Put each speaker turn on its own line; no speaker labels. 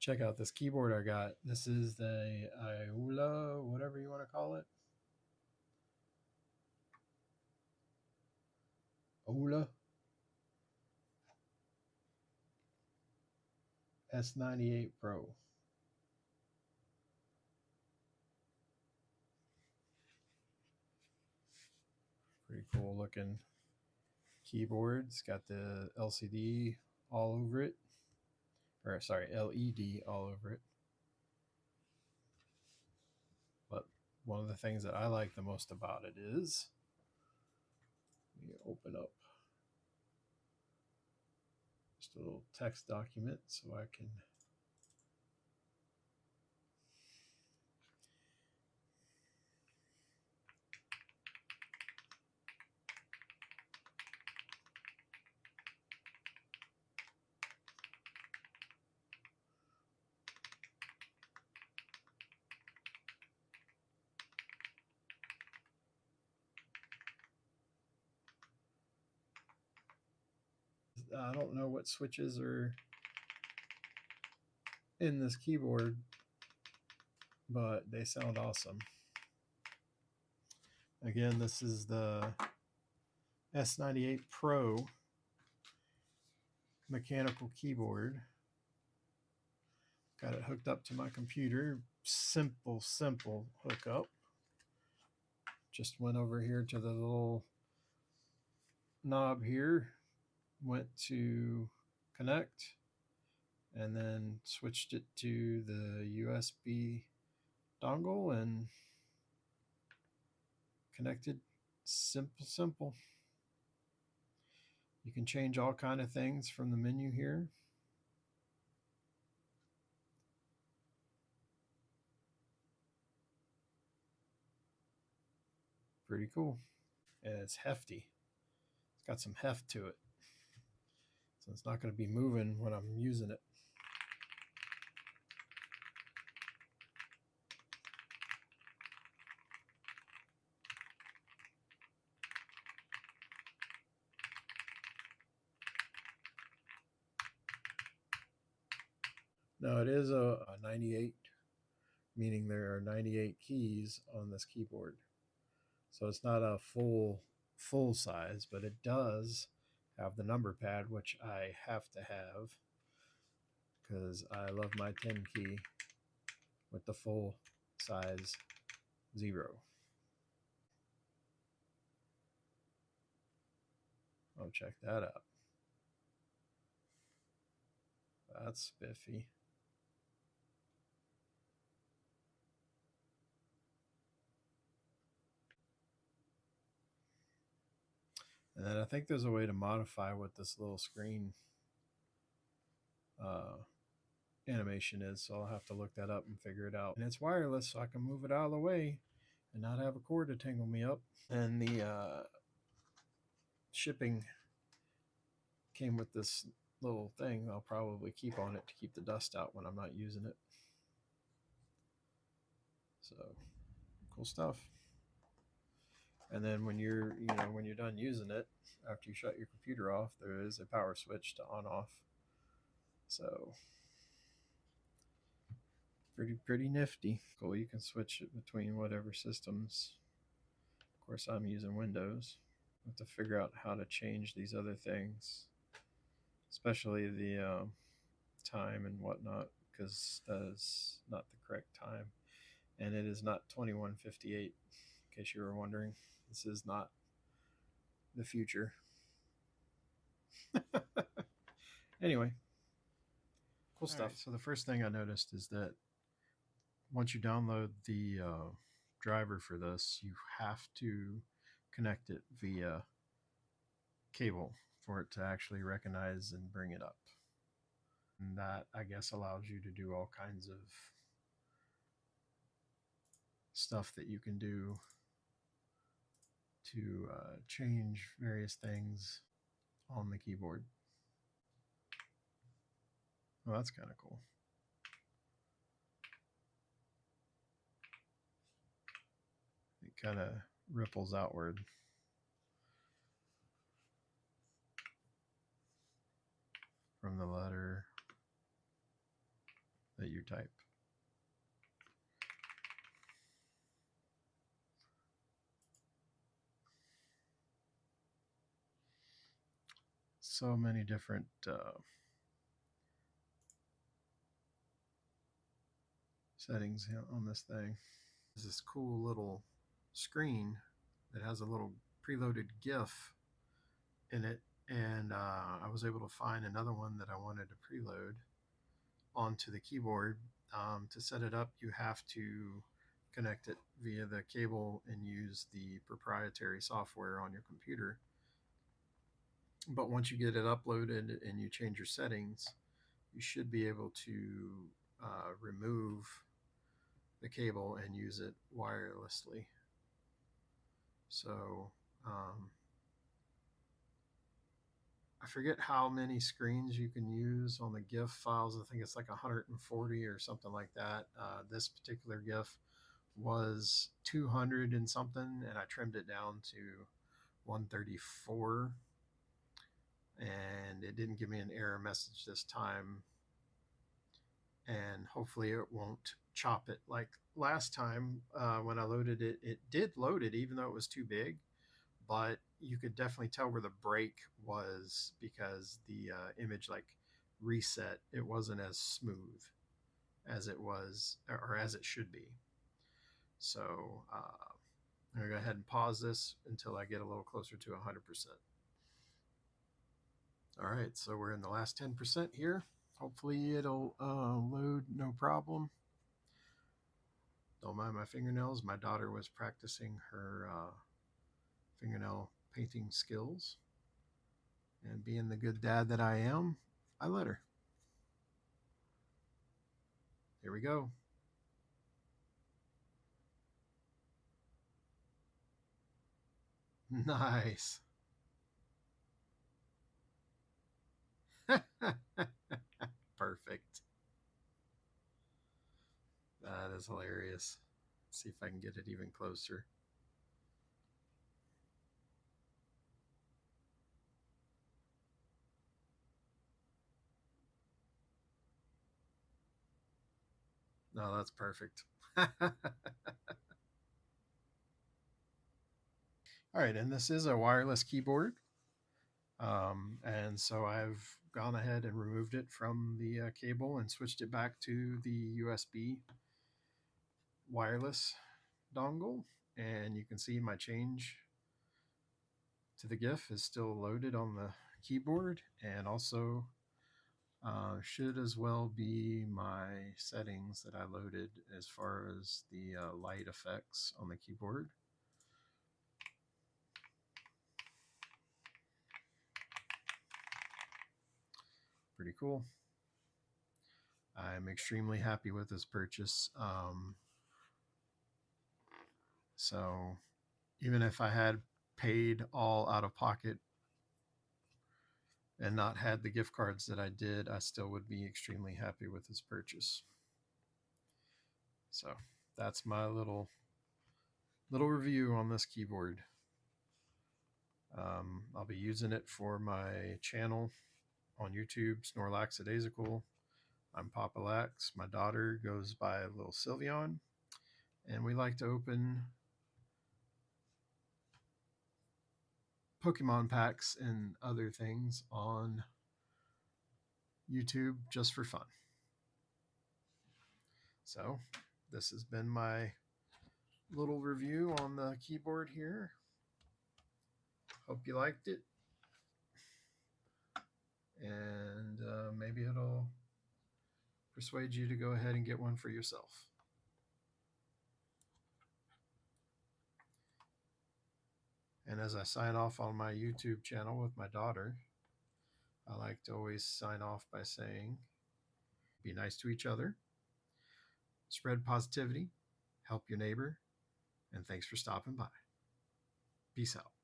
Check out this keyboard I got. This is the Iula, whatever you want to call it. Ola S98 Pro. Pretty cool looking keyboard. It's got the LCD all over it. Or sorry, LED all over it. But one of the things that I like the most about it is, let me open up just a little text document so I can I don't know what switches are in this keyboard, but they sound awesome. Again, this is the S98 Pro mechanical keyboard. Got it hooked up to my computer. Simple hookup. Just went over here to the little knob here, went to connect, and then switched it to the USB dongle and connected. Simple. You can change all kind of things from the menu here. Pretty cool. And it's hefty. It's got some heft to it. So it's not going to be moving when I'm using it. Now it is a 98, meaning there are 98 keys on this keyboard. So it's not a full size, but it does have the number pad, which I have to have because I love my 10 key with the full size 0. Oh, check that out. That's spiffy. And then I think there's a way to modify what this little screen animation is, so I'll have to look that up and figure it out. And it's wireless, so I can move it out of the way and not have a cord to tangle me up. And the shipping came with this little thing I'll probably keep on it to keep the dust out when I'm not using it. So cool stuff. And then when you're done using it, after you shut your computer off, there is a power switch to on off. So pretty nifty. Cool. You can switch it between whatever systems. Of course, I'm using Windows. I have to figure out how to change these other things, especially the time and whatnot, because that is not the correct time, and it is not 21:58. In case you were wondering, this is not the future. Anyway, cool stuff. Right, so the first thing I noticed is that once you download the driver for this, you have to connect it via cable for it to actually recognize and bring it up. And that, I guess, allows you to do all kinds of stuff that you can do to change various things on the keyboard. Well, that's kind of cool. It kind of ripples outward. From the letter. that you type. So many different settings on this thing. There's this cool little screen that has a little preloaded GIF in it, and I was able to find another one that I wanted to preload onto the keyboard. To set it up, you have to connect it via the cable and use the proprietary software on your computer. But once you get it uploaded and you change your settings, you should be able to remove the cable and use it wirelessly. So I forget how many screens you can use on the GIF files. I think it's like 140 or something like that. This particular GIF was 200 and something, and I trimmed it down to 134, and it didn't give me an error message this time, and hopefully it won't chop it like last time. When I loaded it, it did load it even though it was too big, but you could definitely tell where the break was because the image like reset. It wasn't as smooth as it was, or as it should be. So I'm gonna go ahead and pause this until I get a little closer to 100%. All right, so we're in the last 10% here. Hopefully it'll load no problem. Don't mind my fingernails. My daughter was practicing her fingernail painting skills, and being the good dad that I am, I let her. Here we go. Nice. Perfect. That is hilarious. Let's see if I can get it even closer. No, that's perfect. All right, and this is a wireless keyboard. And so I've gone ahead and removed it from the cable and switched it back to the USB wireless dongle. And you can see my change to the GIF is still loaded on the keyboard, and also should as well be my settings that I loaded as far as the light effects on the keyboard. Pretty cool. I'm extremely happy with this purchase. So even if I had paid all out of pocket and not had the gift cards that I did, I still would be extremely happy with this purchase. So that's my little review on this keyboard. I'll be using it for my channel on YouTube, Snorlaxadaisical. I'm Papa Lax. My daughter goes by Little Sylveon, and we like to open Pokemon packs and other things on YouTube just for fun. So this has been my little review on the keyboard here. Hope you liked it, and maybe it'll persuade you to go ahead and get one for yourself. And as I sign off on my YouTube channel with my daughter, I like to always sign off by saying, be nice to each other, spread positivity, help your neighbor, and thanks for stopping by. Peace out.